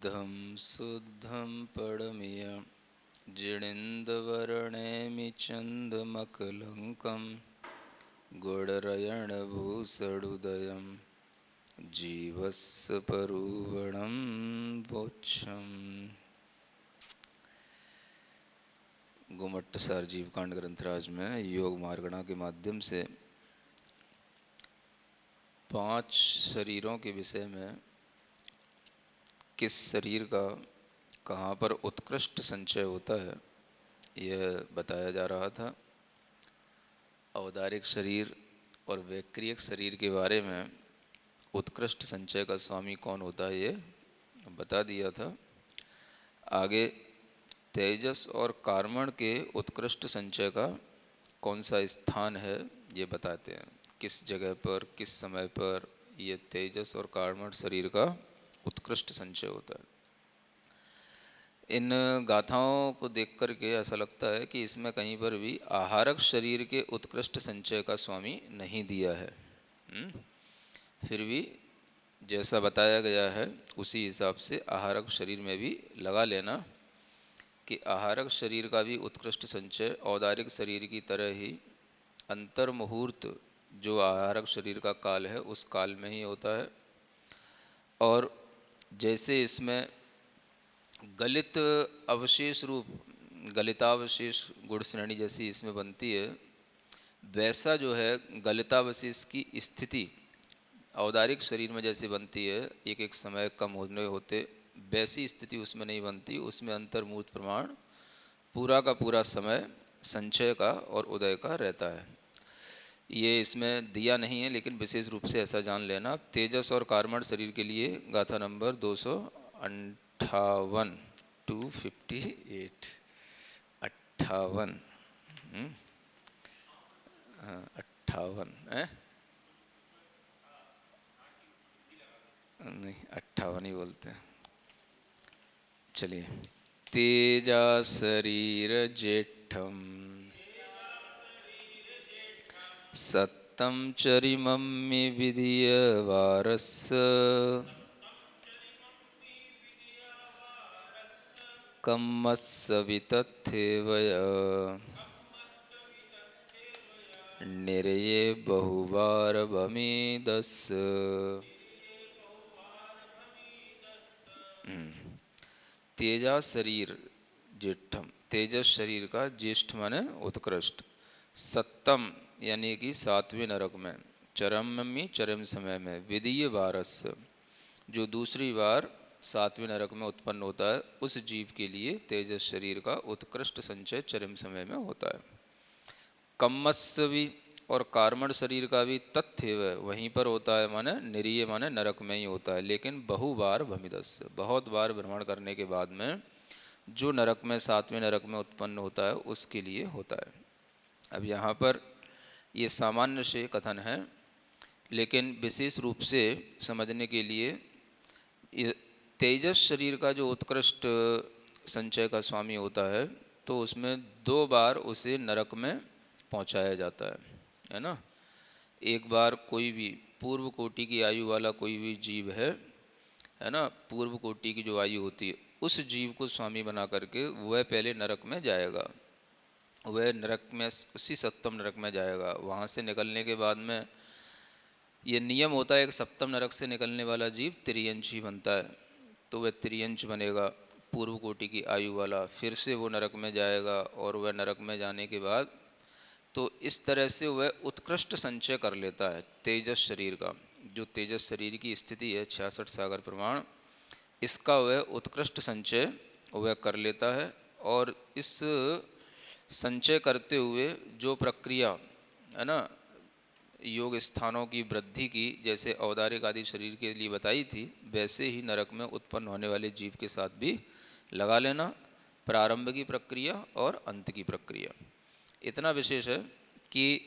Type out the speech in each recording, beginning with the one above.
धम शुद्धं पडमिय जिणेन्दवर्णेमि चन्दमकलङ्कं गुडरयणभूषडुदयं जीवस्य परुवणं वोच्छम्। गोमट्टसार जीवकांड ग्रंथराज में योग मार्गणा के माध्यम से 5 शरीरों के विषय में किस शरीर का कहाँ पर उत्कृष्ट संचय होता है यह बताया जा रहा था। औदारिक शरीर और वैक्रियक शरीर के बारे में उत्कृष्ट संचय का स्वामी कौन होता है ये बता दिया था। आगे तेजस और कार्मण के उत्कृष्ट संचय का कौन सा स्थान है ये बताते हैं, किस जगह पर किस समय पर ये तेजस और कार्मण शरीर का उत्कृष्ट संचय होता है। इन गाथाओं को देख कर के ऐसा लगता है कि इसमें कहीं पर भी आहारक शरीर के उत्कृष्ट संचय का स्वामी नहीं दिया है। फिर भी जैसा बताया गया है उसी हिसाब से आहारक शरीर में भी लगा लेना कि आहारक शरीर का भी उत्कृष्ट संचय औदारिक शरीर की तरह ही अंतर मुहूर्त जो आहारक शरीर का काल है उस काल में ही होता है। और जैसे इसमें गलित अवशेष रूप गलितावशेष गुण श्रेणी जैसी इसमें बनती है, वैसा जो है गलितावशेष की स्थिति औदारिक शरीर में जैसे बनती है एक एक समय कम होने होते, वैसी स्थिति उसमें नहीं बनती। उसमें अंतर्मूर्त प्रमाण पूरा का पूरा समय संचय का और उदय का रहता है। ये इसमें दिया नहीं है लेकिन विशेष रूप से ऐसा जान लेना। तेजस और कार्मण शरीर के लिए गाथा नंबर 258 258 58 58 नहीं 58 ही बोलते हैं। चलिए, तेजा शरीर जेठम सत्तं चरिमम्मि विधिय वारस्य कम्मस्य वितथेवय निर्ये बहुवार भमीदस्य। तेजा शरीर जेठम, तेजस शरीर का ज्येष्ठ माने उत्कृष्ट। सत्तम यानी कि 7वें नरक में, चरम में चरम समय में, विधीय वारस जो दूसरी बार 7वें नरक में उत्पन्न होता है उस जीव के लिए तेजस शरीर का उत्कृष्ट संचय चरम समय में होता है। कम्मस्वी और कार्मण शरीर का भी तथ्य वहीं पर होता है, माने निरीय माने नरक में ही होता है, लेकिन बहुबार भमिदस्य बहुत बार भ्रमण करने के बाद में जो नरक में 7वें नरक में उत्पन्न होता है उसके लिए होता है। अब यहाँ पर ये सामान्य से कथन है लेकिन विशेष रूप से समझने के लिए तेजस शरीर का जो उत्कृष्ट संचय का स्वामी होता है तो उसमें 2 बार उसे नरक में पहुंचाया जाता है ना। एक बार कोई भी पूर्व कोटि की आयु वाला कोई भी जीव है ना, पूर्व कोटि की जो आयु होती है उस जीव को स्वामी बना करके वह पहले नरक में जाएगा, वह नरक में उसी सप्तम नरक में जाएगा। वहाँ से निकलने के बाद में ये नियम होता है, एक सप्तम नरक से निकलने वाला जीव त्रियंशी बनता है तो वह त्रियंश बनेगा पूर्व कोटि की आयु वाला, फिर से वो नरक में जाएगा और वह नरक में जाने के बाद तो इस तरह से वह उत्कृष्ट संचय कर लेता है तेजस शरीर का। जो तेजस शरीर की स्थिति है 66 सागर प्रमाण, इसका वह उत्कृष्ट संचय वह कर लेता है। और इस संचय करते हुए जो प्रक्रिया है ना योग स्थानों की वृद्धि की, जैसे औदारिक आदि शरीर के लिए बताई थी, वैसे ही नरक में उत्पन्न होने वाले जीव के साथ भी लगा लेना, प्रारंभ की प्रक्रिया और अंत की प्रक्रिया। इतना विशेष है कि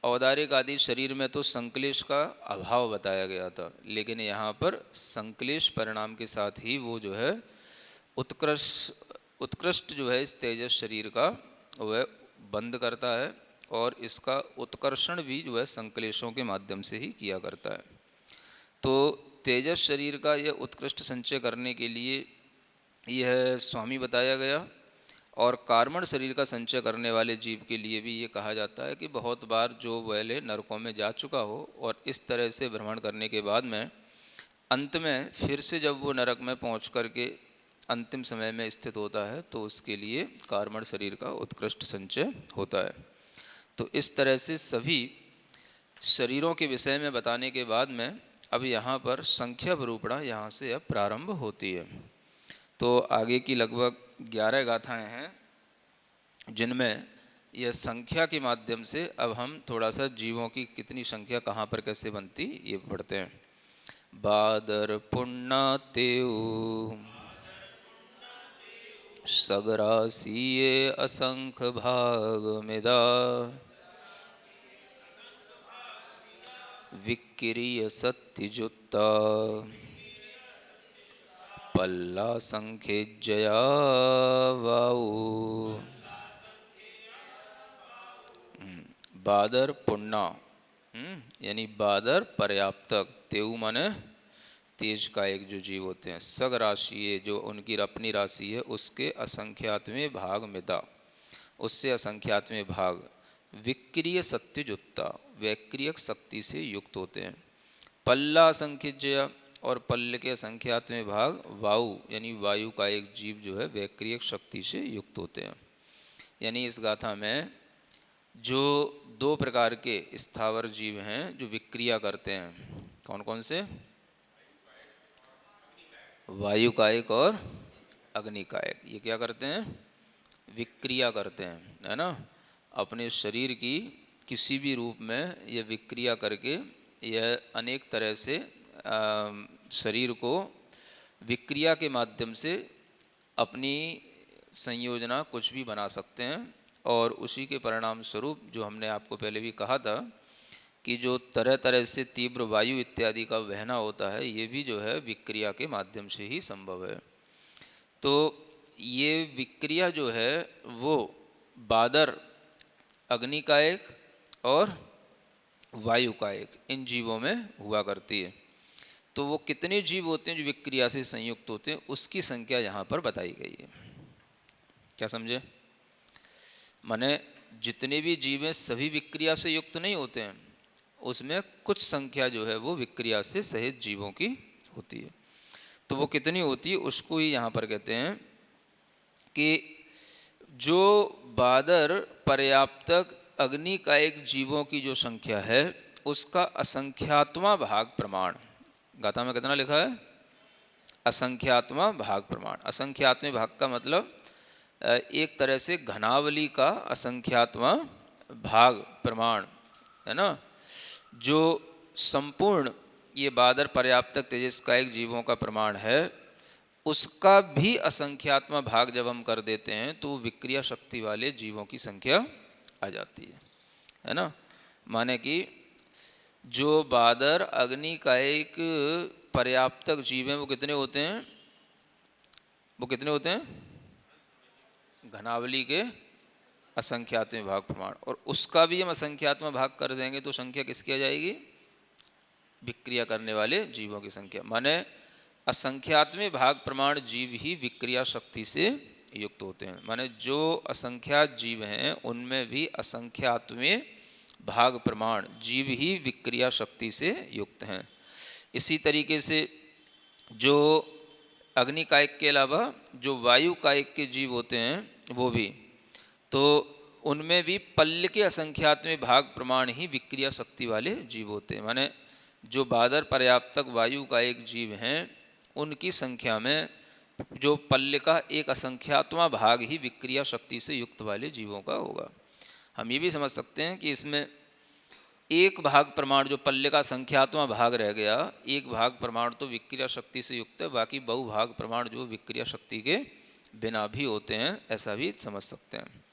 औदारिक आदि शरीर में तो संक्लेश का अभाव बताया गया था, लेकिन यहाँ पर संक्लेश परिणाम के साथ ही वो जो है उत्कृष्ट जो है इस तेजस शरीर का वह बंद करता है और इसका उत्कर्षण भी जो है संक्लेशों के माध्यम से ही किया करता है। तो तेजस शरीर का यह उत्कृष्ट संचय करने के लिए यह स्वामी बताया गया। और कार्मण शरीर का संचय करने वाले जीव के लिए भी ये कहा जाता है कि बहुत बार जो पहले नरकों में जा चुका हो और इस तरह से भ्रमण करने के बाद में अंत में फिर से जब वो नरक में पहुंच करके अंतिम समय में स्थित होता है तो उसके लिए कार्मण शरीर का उत्कृष्ट संचय होता है। तो इस तरह से सभी शरीरों के विषय में बताने के बाद में अब यहाँ पर संख्या निरूपणा यहाँ से अब प्रारंभ होती है। तो आगे की लगभग 11 गाथाएं हैं जिनमें यह संख्या के माध्यम से अब हम थोड़ा सा जीवों की कितनी संख्या कहाँ पर कैसे बनती ये पढ़ते हैं। बादर पुण्ना तेऊ सगरासीये असंख भाग मिदा विक्रिय सत्यजुत्ता पल्ला संख्यजया वाऊ। बादर पुण्ना यानी बादर पर्याप्तक, तेऊ माने तेज का एक जो जीव होते हैं, सग राशि जो उनकी अपनी राशि है उसके असंख्यात्वें भाग मिदा, उससे असंख्यात्वें भाग विक्रिय सत्यजुत्ता वैक्रियक शक्ति से युक्त होते हैं। पल्ला संख्यजया और पल्ल के असंख्यात्वें भाग वायु यानी वायु का एक जीव जो है वैक्रियक शक्ति से युक्त होते हैं। यानी इस गाथा में जो दो प्रकार के स्थावर जीव हैं जो विक्रिया करते हैं, कौन कौन से? वायु कायक और अग्नि कायक। ये क्या करते हैं? विक्रिया करते हैं, है ना। अपने शरीर की किसी भी रूप में यह विक्रिया करके यह अनेक तरह से शरीर को विक्रिया के माध्यम से अपनी संयोजना कुछ भी बना सकते हैं। और उसी के परिणाम स्वरूप जो हमने आपको पहले भी कहा था कि जो तरह तरह से तीव्र वायु इत्यादि का बहना होता है ये भी जो है विक्रिया के माध्यम से ही संभव है। तो ये विक्रिया जो है वो बादर, अग्नि का एक और वायु का एक, इन जीवों में हुआ करती है। तो वो कितने जीव होते हैं जो विक्रिया से संयुक्त होते हैं उसकी संख्या यहाँ पर बताई गई है। क्या समझे? माने जितने भी जीव हैं सभी विक्रिया से युक्त नहीं होते हैं, उसमें कुछ संख्या जो है वो विक्रिया से सहित जीवों की होती है। तो वो कितनी होती है उसको ही यहाँ पर कहते हैं कि जो बादर पर्याप्तक अग्नि का एक जीवों की जो संख्या है उसका असंख्यात्मा भाग प्रमाण। गाथा में कितना लिखा है? असंख्यात्मा भाग प्रमाण। असंख्यात्म भाग का मतलब एक तरह से घनावली का असंख्यात्मा भाग प्रमाण, है ना। जो संपूर्ण ये बादर पर्याप्तक तेजस का एक जीवों का प्रमाण है उसका भी असंख्यात्मा भाग जब हम कर देते हैं तो विक्रिया शक्ति वाले जीवों की संख्या आ जाती है ना। माने कि जो बादर अग्नि का एक पर्याप्तक जीव हैं वो कितने होते हैं? वो कितने होते हैं? घनावली के असंख्यात्म भाग प्रमाण। और उसका भी हम असंख्यात्म भाग कर देंगे तो संख्या किसकी आ जाएगी? विक्रिया करने वाले जीवों की संख्या। माने असंख्यात्म भाग प्रमाण जीव ही विक्रिया शक्ति से युक्त होते हैं। माने जो असंख्यात जीव हैं उनमें भी असंख्यात्म भाग प्रमाण जीव ही विक्रिया शक्ति से युक्त हैं। इसी तरीके से जो अग्नि कायक के अलावा जो वायु कायक के जीव होते हैं वो भी, तो उनमें भी पल्ल के असंख्यात्म भाग प्रमाण ही विक्रिया शक्ति वाले जीव होते हैं। माने जो बादर पर्याप्तक वायु का एक जीव हैं उनकी संख्या में जो पल्ल का एक असंख्यात्मा भाग ही विक्रिया शक्ति से युक्त वाले जीवों का होगा। हम ये भी समझ सकते हैं कि इसमें एक भाग प्रमाण जो पल्ले का संख्यात्मा भाग रह गया, एक भाग प्रमाण तो विक्रिया शक्ति से युक्त है, बाकी बहुभाग प्रमाण जो विक्रिया शक्ति के बिना भी होते हैं, ऐसा भी समझ सकते हैं।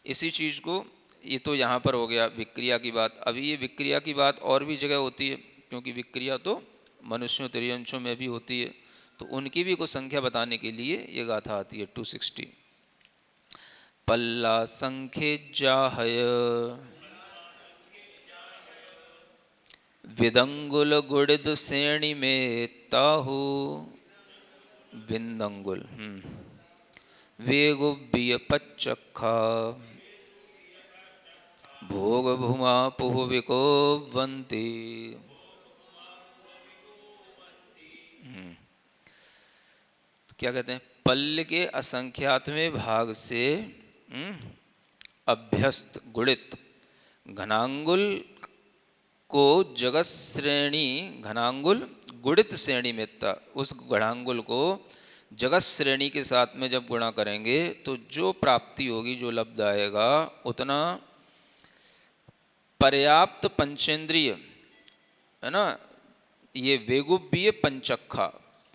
इसी चीज़ को ये तो यहाँ पर हो गया विक्रिया की बात। अभी ये विक्रिया की बात और भी जगह होती है क्योंकि विक्रिया तो मनुष्यों तिर्यंशों में भी होती है, तो उनकी भी कुछ संख्या बताने के लिए ये गाथा आती है 260। पल्ला संख्यजाहय विदंगुल गुड़िद श्रेणी में ताहु, बिंदंगुल वेगुव्य पच्चखा, भोग भूमा पुह विकोवंती। क्या कहते हैं? पल्ल के असंख्यातवें भाग से अभ्यस्त गुणित घनांगुल को जगत श्रेणी, घनांगुल गुणित श्रेणी में था, उस घनांगुल को जगत श्रेणी के साथ में जब गुणा करेंगे तो जो प्राप्ति होगी, जो लब्ध आएगा, उतना पर्याप्त पंचेंद्रिय, है ना, ये वेगुब्बीय पंचक्खा,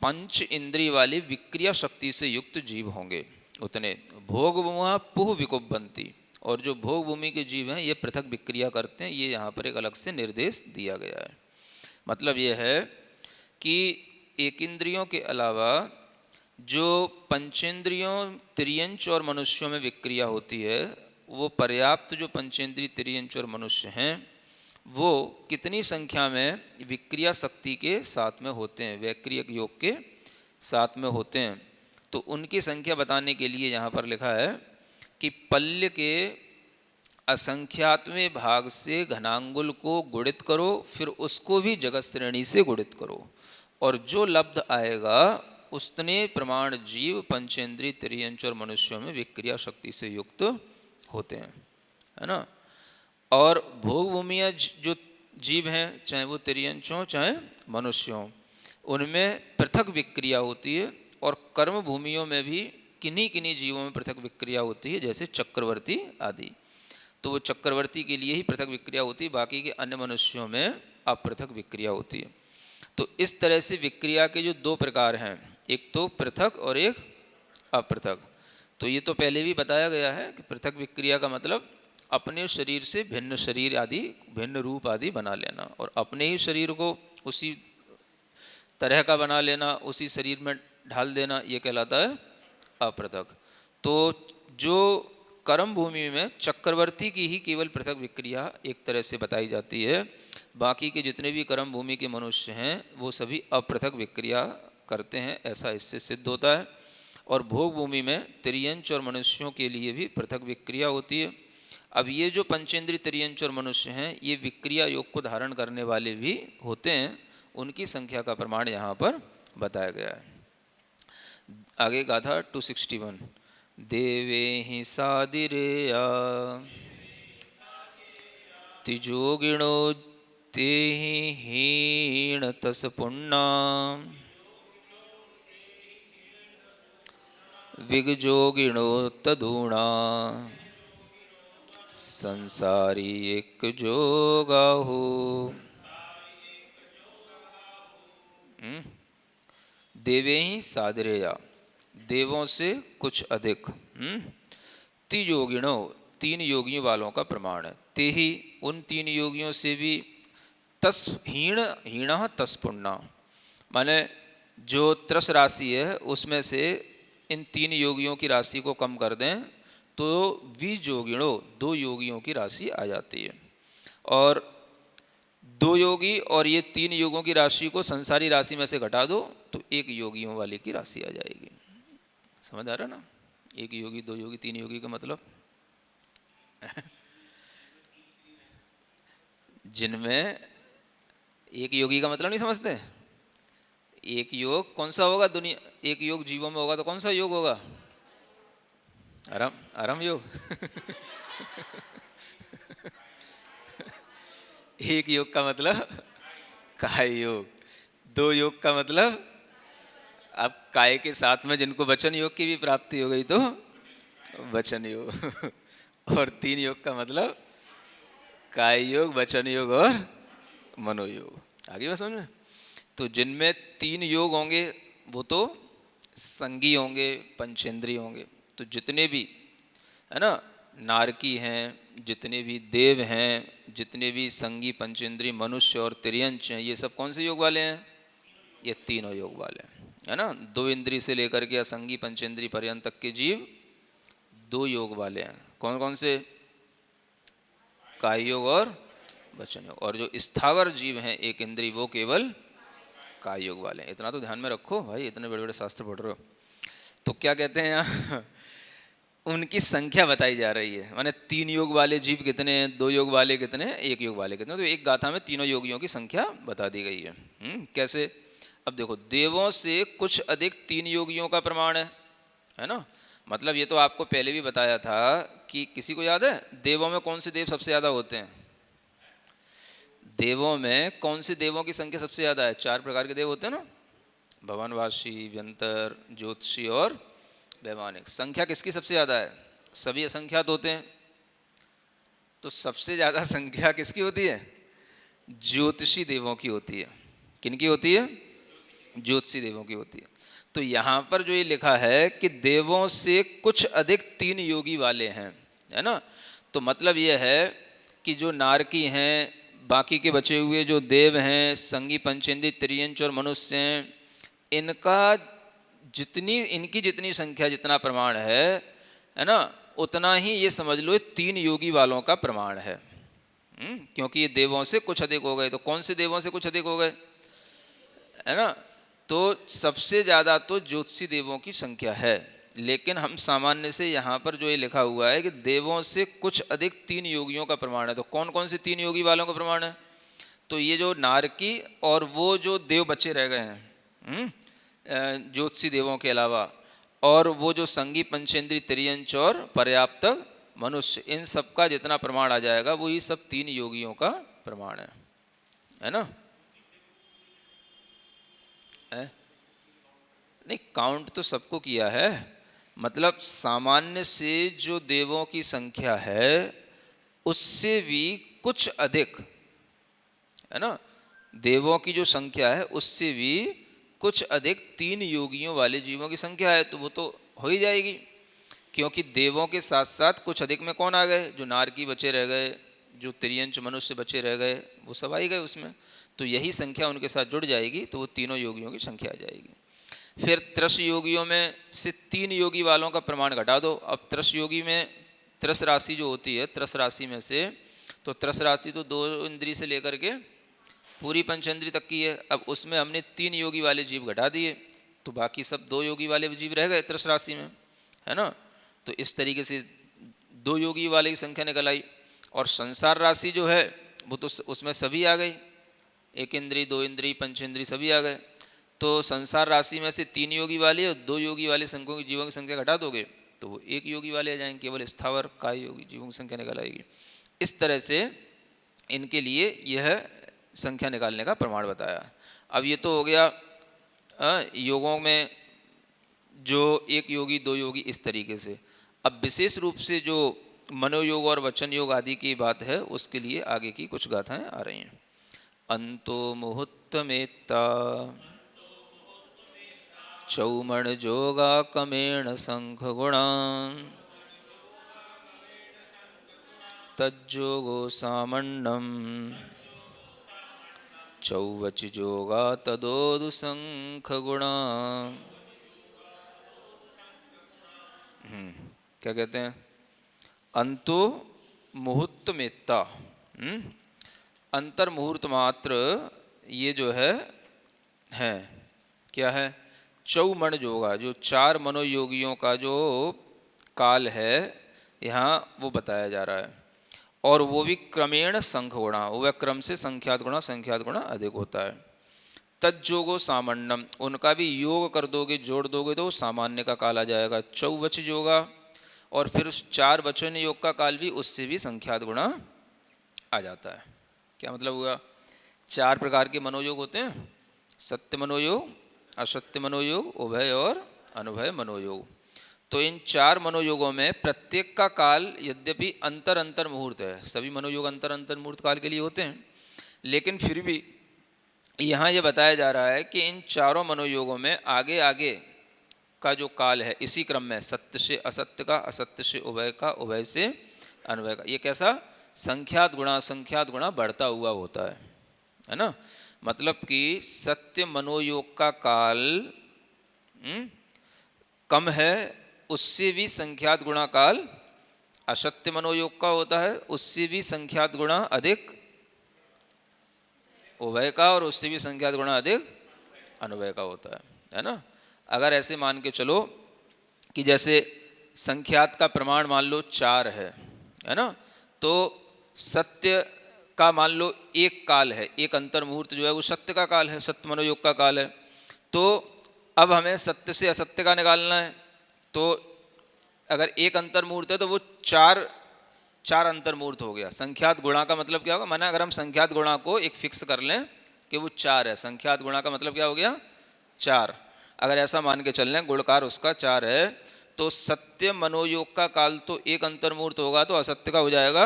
पंच इंद्रिय वाली विक्रिया शक्ति से युक्त जीव होंगे, उतने भोग भूमा पुह विकुब्बंती। और जो भोग भूमि के जीव हैं ये पृथक विक्रिया करते हैं, ये यहाँ पर एक अलग से निर्देश दिया गया है। मतलब ये है कि एक इंद्रियों के अलावा जो पंचेंद्रियों त्रियंच और मनुष्यों में विक्रिया होती है, वो पर्याप्त जो पंचेंद्रिय त्रियंच और मनुष्य हैं वो कितनी संख्या में विक्रिया शक्ति के साथ में होते हैं, वैक्रियक योग के साथ में होते हैं, तो उनकी संख्या बताने के लिए यहाँ पर लिखा है कि पल्य के असंख्यातवें भाग से घनांगुल को गुणित करो, फिर उसको भी जगत श्रेणी से गुणित करो, और जो लब्ध आएगा उतने प्रमाण जीव पंचेंद्रिय त्रियंच और मनुष्यों में विक्रिया शक्ति से युक्त होते हैं, है ना। और भोग भूमिया जो जीव हैं, चाहे वो त्रियंच हों चाहे मनुष्य हों, उनमें पृथक विक्रिया होती है, और कर्म भूमियों में भी किन्हीं किन्हीं जीवों में पृथक विक्रिया होती है, जैसे चक्रवर्ती आदि। तो वो चक्रवर्ती के लिए ही पृथक विक्रिया होती है, बाकी के अन्य मनुष्यों में अपृथक विक्रिया होती है। तो इस तरह से विक्रिया के जो दो प्रकार हैं, एक तो पृथक और एक अपृथक। तो ये तो पहले भी बताया गया है कि पृथक विक्रिया का मतलब अपने शरीर से भिन्न शरीर आदि, भिन्न रूप आदि बना लेना, और अपने ही शरीर को उसी तरह का बना लेना, उसी शरीर में ढाल देना, ये कहलाता है अपृथक। तो जो कर्म भूमि में चक्रवर्ती की ही केवल पृथक विक्रिया एक तरह से बताई जाती है, बाकी के जितने भी कर्म भूमि के मनुष्य हैं वो सभी अपृथक विक्रिया करते हैं, ऐसा इससे सिद्ध होता है। और भोग भूमि में त्रियंच और मनुष्यों के लिए भी पृथक विक्रिया होती है। अब ये जो पंचेंद्रिय त्रियंच और मनुष्य हैं, ये विक्रिया योग को धारण करने वाले भी होते हैं, उनकी संख्या का प्रमाण यहाँ पर बताया गया है। आगे गाथा 261, देवे ही सादिरेया तिजोगिणो ते हीण तस पुण्णा, विगजोगिणो तदूणा, संसारी एक जोगाहु। देवे ही सादरेया, देवों से कुछ अधिक, तियोगिणों, तीन योगियों वालों का प्रमाण है, ते ही उन तीन योगियों से भी, तस हीण हीण तस पुण्णा, माने जो त्रस राशि है उसमें से इन तीन योगियों की राशि को कम कर दें तो विजोगिणों, दो योगियों की राशि आ जाती है। और दो योगी और ये तीन योगों की राशि को संसारी राशि में से घटा दो तो एक योगियों वाले की राशि आ जाएगी। समझ आ रहा ना? एक योगी, दो योगी, तीन योगी का मतलब जिनमें एक योगी का मतलब नहीं समझते। एक योग कौन सा होगा दुनिया, एक योग जीवों में होगा तो कौन सा योग होगा? आराम आराम योग एक योग का मतलब काय योग, दो योग का मतलब अब काय के साथ में जिनको वचन योग की भी प्राप्ति हो गई तो वचन योग और तीन योग का मतलब काय योग, वचन योग और मनोयोग। आगे बात समझ में? तो जिनमें तीन योग होंगे वो तो संगी होंगे, पंचेंद्रिय होंगे। तो जितने भी, है ना, नारकी हैं, जितने भी देव हैं, जितने भी संगी पंचेंद्रिय मनुष्य और त्रियंच हैं, ये सब कौन से योग वाले हैं? ये तीनों योग वाले हैं, है ना। दो इंद्रिय से लेकर के असंगी पंचेंद्रिय पर्यंत तक के जीव दो योग वाले हैं। कौन कौन से? काय योग और वचन योग। और जो स्थावर जीव हैं एक इंद्रिय वो केवल काय योग वाले हैं। इतना तो ध्यान में रखो भाई, इतने बड़े बड़े शास्त्र पढ़ रहे हो। तो क्या कहते हैं यहाँ उनकी संख्या बताई जा रही है, माने 3 योग वाले जीव कितने हैं, 2 योग वाले कितने हैं, 1 योग वाले कितने। तो एक गाथा में तीनों योगियों की संख्या बता दी गई है। कैसे? अब देखो, देवों से कुछ अधिक 3 योगियों का प्रमाण है ना। मतलब ये तो आपको पहले भी बताया था कि किसी को याद है देवों में कौन से देव सबसे ज्यादा होते हैं? देवों में कौन से देवों की संख्या सबसे ज्यादा है? 4 प्रकार के देव होते हैं ना, भवनवासी, व्यंतर, ज्योतिषी और वैमानिक। संख्या किसकी सबसे ज्यादा है? सभी असंख्यात होते हैं, तो सबसे ज्यादा संख्या किसकी होती है? ज्योतिषी देवों की होती है। किनकी होती है? ज्योतिषी देवों की होती है। तो यहाँ पर जो ये लिखा है कि देवों से कुछ अधिक 3 योगी वाले हैं, है ना। तो मतलब ये है कि जो नारकी हैं, बाकी के बचे हुए जो देव हैं, संगी, पंचेंद्री, त्रियंच और मनुष्य हैं, इनका इनकी जितनी संख्या, जितना प्रमाण है ना, उतना ही ये समझ लो 3 योगी वालों का प्रमाण है। क्योंकि ये देवों से कुछ अधिक हो गए। तो कौन से देवों से कुछ अधिक हो गए, है ना। तो सबसे ज़्यादा तो ज्योतिषी देवों की संख्या है, लेकिन हम सामान्य से यहाँ पर जो ये लिखा हुआ है कि देवों से कुछ अधिक 3 योगियों का प्रमाण है। तो कौन कौन से 3 योगी वालों का प्रमाण है? तो ये जो नारकी और वो जो देव बचे रह गए हैं ज्योतिषी देवों के अलावा, और वो जो संगी, पंचेंद्री, त्रियंच और पर्याप्त मनुष्य, इन सब का जितना प्रमाण आ जाएगा वो ये सब 3 योगियों का प्रमाण है ना। नहीं, काउंट तो सबको किया है। मतलब सामान्य से जो देवों की संख्या है उससे भी कुछ अधिक, है ना। देवों की जो संख्या है उससे भी कुछ अधिक 3 योगियों वाले जीवों की संख्या है, तो वो तो हो ही जाएगी। क्योंकि देवों के साथ साथ कुछ अधिक में कौन आ गए? जो नारकी बचे रह गए, जो त्रियंच मनुष्य बचे रह गए, वो सब आ ही गए उसमें। तो यही संख्या उनके साथ जुड़ जाएगी, तो वो तीनों योगियों की संख्या आ जाएगी। फिर त्रस योगियों में से 3 योगी वालों का प्रमाण घटा दो। अब त्रस योगी में त्रस राशि जो होती है, त्रस राशि में से तो त्रस राशि तो 2 इंद्रिय से लेकर के पूरी पंचेंद्री तक की है। अब उसमें हमने 3 योगी वाले जीव घटा दिए, तो बाकी सब 2 योगी वाले जीव रह गए त्रस राशि में, है ना। तो इस तरीके से 2 योगी वाले की संख्या निकल आई। और संसार राशि जो है वो तो उसमें सभी आ गई, 1 इंद्री, 2 इंद्री, पंचेंद्री सभी आ गए। तो संसार राशि में से 3 योगी वाले और 2 योगी वाले संख्यों की जीवों की संख्या घटा दोगे तो वो 1 योगी वाले आ जाएंगे, केवल स्थावर काय योगी जीवों की संख्या निकल आएगी। इस तरह से इनके लिए यह संख्या निकालने का प्रमाण बताया। अब ये तो हो गया योगों में जो 1 योगी, 2 योगी, इस तरीके से। अब विशेष रूप से जो मनोयोग और वचन योग आदि की बात है उसके लिए आगे की कुछ गाथाएं आ रही हैं। अंतो मुहूर्तमेत्ता चौमण जोगा कमेण संख गुणा तज्जोगो सामण्णम चौवच जोगा तदोदु संख गुणा। क्या कहते हैं? अंतो मुहूर्त मेत्ता, अंतर मुहूर्त मात्र ये जो है क्या है? चौमण जोगा, जो 4 मनोयोगियों का जो काल है यहाँ वो बताया जा रहा है। और वो भी क्रमेण संख गुणा, वह क्रम से संख्यात गुणा अधिक होता है। तज्जोगो सामान्यम, उनका भी योग कर दोगे, जोड़ दोगे तो सामान्य का काल आ जाएगा। चौवच जोगा, और फिर उस 4 वचन योग का काल भी उससे भी संख्यात गुणा आ जाता है। क्या मतलब हुआ? 4 प्रकार के मनोयोग होते हैं, सत्य मनोयोग, असत्य मनोयोग, उभय और अनुभय मनोयोग। तो इन 4 मनोयोगों में प्रत्येक का काल यद्यपि अंतर मुहूर्त है, सभी मनोयोग अंतर मुहूर्त काल के लिए होते हैं, लेकिन फिर भी यहाँ ये बताया जा रहा है कि इन 4 मनोयोगों में आगे आगे का जो काल है इसी क्रम में सत्य से असत्य का, असत्य से उभय का, उभय से अनुभय का, ये कैसा? संख्यात गुणा बढ़ता हुआ होता है ना। मतलब कि सत्य मनोयोग का काल कम है, उससे भी संख्यात गुणा काल असत्य मनोयोग का होता है, उससे भी संख्यात गुणा अधिक उभय का, और उससे भी संख्यात गुणा अधिक अनुभय का होता है ना। अगर ऐसे मान के चलो कि जैसे संख्यात का प्रमाण मान लो 4 है ना, तो सत्य का मान लो एक काल है, एक अंतर मुहूर्त जो है वो सत्य का काल है, सत्य मनोयोग का काल है। तो अब हमें सत्य से असत्य का निकालना है, तो अगर एक अंतर मुहूर्त है तो वो चार अंतर मुहूर्त हो गया। संख्यात गुणा का मतलब क्या होगा, माना अगर हम संख्यात गुणा को एक फिक्स कर लें कि वो 4 है, संख्यात गुणा का मतलब क्या हो गया 4। अगर ऐसा मान के चल लें गुणकार उसका 4 है, तो सत्य मनोयोग का काल तो एक अंतर मुहूर्त होगा, तो असत्य का हो जाएगा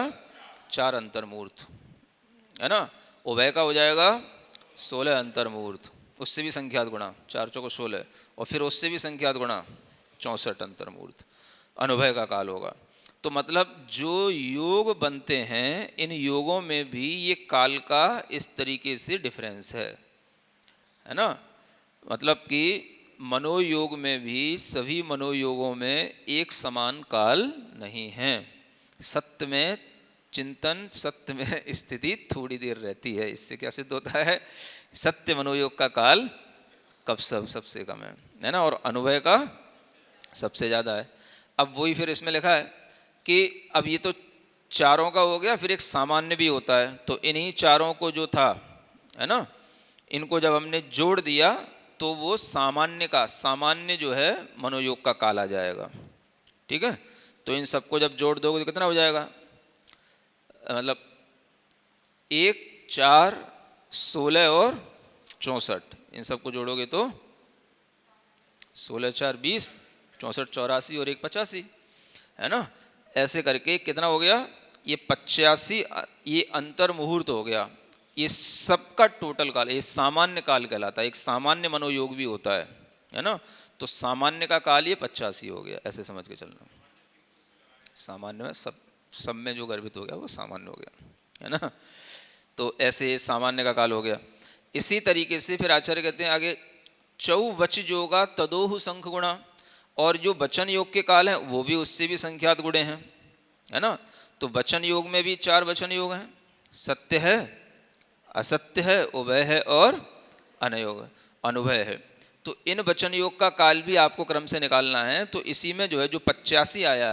4 अंतर मुहूर्त, है ना। उभय का हो जाएगा 16 अंतर मुहूर्त, उससे भी संख्यात गुणा 4 चौको 16, और फिर उससे भी संख्यात गुणा 64 अंतर मुहूर्त अनुभय का काल होगा। तो मतलब जो योग बनते हैं इन योगों में भी ये काल का इस तरीके से डिफरेंस है ना। मतलब कि मनोयोग में भी सभी मनोयोगों में एक समान काल नहीं है। सत्य में चिंतन, सत्य में स्थिति थोड़ी देर रहती है। इससे क्या सिद्ध होता है, सत्य मनोयोग का काल कब सबसे कम है ना, और अनुभव का सबसे ज़्यादा है। अब वही फिर इसमें लिखा है कि अब ये तो चारों का हो गया, फिर एक सामान्य भी होता है। तो इन्हीं चारों को जो था है ना, इनको जब हमने जोड़ दिया तो वो सामान्य जो है मनोयोग का काल आ जाएगा। ठीक है, तो इन सबको जब जोड़ दोगे तो कितना हो जाएगा, मतलब 1, 4, 16 और 64, इन सबको जोड़ोगे तो 16, 4, 20, 64, 84 और 1, 85, है ना। ऐसे करके कितना हो गया, ये 85, ये अंतर मुहूर्त हो गया। ये सबका टोटल काल ये सामान्य काल कहलाता है। एक सामान्य मनोयोग भी होता है ना। तो सामान्य का काल ये 85 हो गया, ऐसे समझ के चलना। सामान्य में सब में जो गर्भित हो गया वो सामान्य हो गया, है ना। तो ऐसे सामान्य का काल हो गया। इसी तरीके से फिर आचार्य कहते हैं आगे, चौवच जोगा तदोहु संख गुणा, और जो वचन योग के काल हैं वो भी उससे भी संख्यात गुणे हैं, है ना। तो वचन योग में भी 4 वचन योग हैं, सत्य है, असत्य है, उभय है और अनुभय है। तो इन वचन योग का काल भी आपको क्रम से निकालना है। तो इसी में जो है जो 85 आया,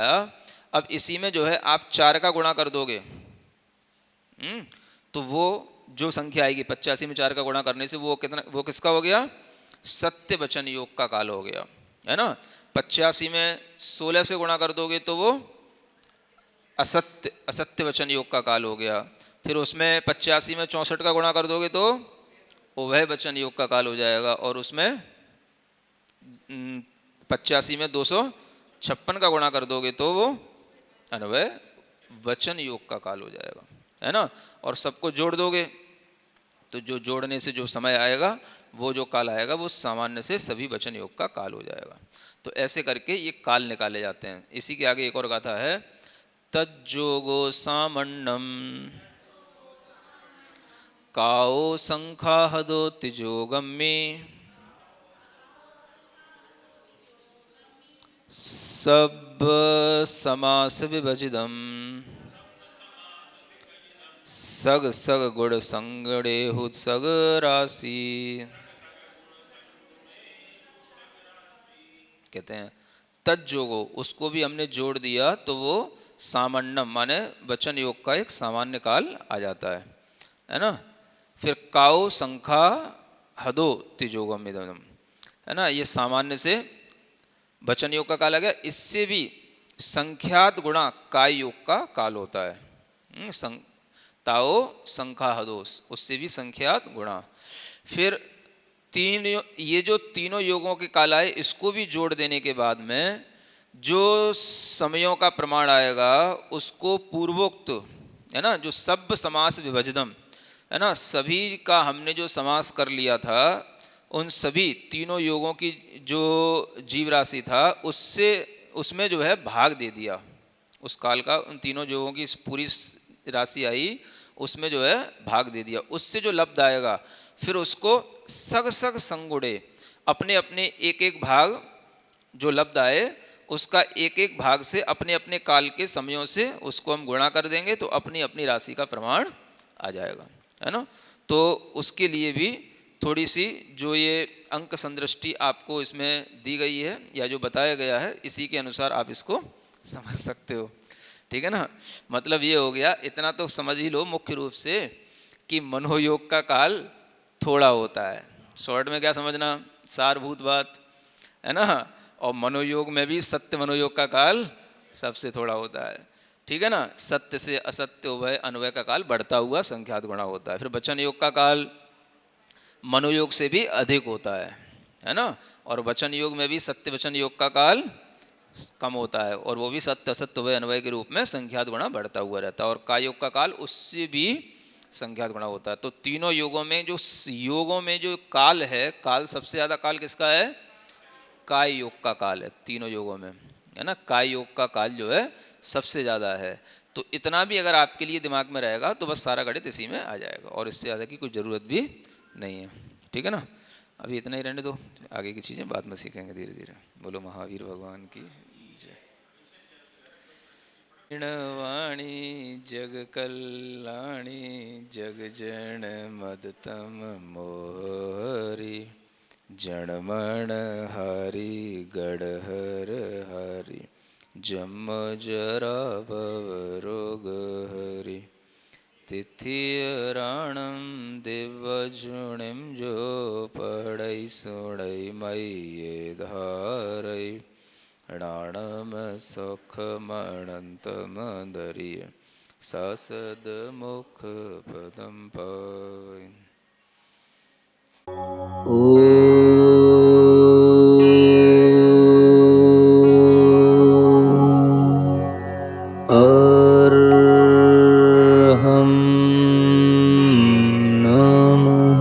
अब इसी में जो है आप 4 का गुणा कर दोगे, तो वो जो संख्या आएगी 85 में 4 का गुणा करने से वो कितना, वो किसका हो गया, सत्य वचन योग का काल हो गया, है ना। 85 में 16 से गुणा कर दोगे तो वो असत्य वचन योग का काल हो गया। फिर उसमें 85 में 64 का गुणा कर दोगे तो उभय वचन योग का काल हो जाएगा, और उसमें 85 में 256 का गुणा कर दोगे तो वो अनुभय वचन योग का काल हो जाएगा, है ना। और सबको जोड़ दोगे तो जो जोड़ने से जो समय आएगा, वो जो काल आएगा वो सामान्य से सभी वचन योग का काल हो जाएगा। तो ऐसे करके ये काल निकाले जाते हैं। इसी के आगे एक और गाथा है, तज्जोगो सामन्नम काओ संखाहदो तिजोगम में सब समास विभजिदम सग सग गुण संगड़े हुत सग राशि। कहते हैं तज्जोगो, उसको भी हमने जोड़ दिया तो वो सामान्यम माने वचन योग का एक सामान्य काल आ जाता है ना। फिर काओ संखा हदो तिजोगम इदम, है ना, ये सामान्य से वचन योग का काल आ गया। इससे भी संख्यात गुणा काय योग का काल होता है, ताओ संखा हदोस, उससे भी संख्यात गुणा। फिर ये जो तीनों योगों के काल आए, इसको भी जोड़ देने के बाद में जो समयों का प्रमाण आएगा उसको पूर्वोक्त, है ना, जो सब समास विभजितम, है ना, सभी का हमने जो समास कर लिया था, उन सभी तीनों योगों की जो जीव राशि था उससे उसमें जो है भाग दे दिया उस काल का। उन तीनों योगों की पूरी राशि आई, उसमें जो है भाग दे दिया। उससे जो लब्ध आएगा फिर उसको सग सग संगुणे, अपने अपने एक एक भाग जो लब्ध आए उसका एक एक भाग से अपने अपने काल के समयों से उसको हम गुणा कर देंगे, तो अपनी अपनी राशि का प्रमाण आ जाएगा, है ना। तो उसके लिए भी थोड़ी सी जो ये अंक संदृष्टि आपको इसमें दी गई है या जो बताया गया है, इसी के अनुसार आप इसको समझ सकते हो। ठीक है ना। मतलब ये हो गया, इतना तो समझ ही लो मुख्य रूप से कि मनोयोग का काल थोड़ा होता है। शॉर्ट में क्या समझना, सारभूत बात है ना। और मनोयोग में भी सत्य मनोयोग का काल सबसे थोड़ा होता है। ठीक है ना। सत्य से असत्य उभय अन्वय का काल बढ़ता हुआ संख्यात गुणा होता है। फिर वचन योग का काल मनोयोग से भी अधिक होता है ना। और वचन योग में भी सत्य वचन योग का काल कम होता है, और वो भी सत्य असत्य उभय अन्वय के रूप में संख्यात गुणा बढ़ता हुआ रहता है। और काय योग का काल उससे भी संख्यात गुणा होता है। तो तीनों योगों में जो काल है, काल सबसे ज्यादा काल किसका है, काय योग का काल है तीनों योगों में, है ना। काय योग का काल जो है सबसे ज़्यादा है। तो इतना भी अगर आपके लिए दिमाग में रहेगा तो बस सारा गणित इसी में आ जाएगा, और इससे ज़्यादा की कोई ज़रूरत भी नहीं है। ठीक है ना। अभी इतना ही रहने दो, आगे की चीज़ें बाद में सीखेंगे धीरे धीरे। बोलो महावीर भगवान की जय। वाणी जग कल्याणी जग जन मदतम मोहरी जनमण हरि गढ़हर हरि जम जरा भव रोग हरि तिथिराणम दिव्यजुणिम जो पढ़ई सुणई मय्ये धारई राणम सुख मणंत मदरिय ससद मुख पदम पाय। अर्हं नमः।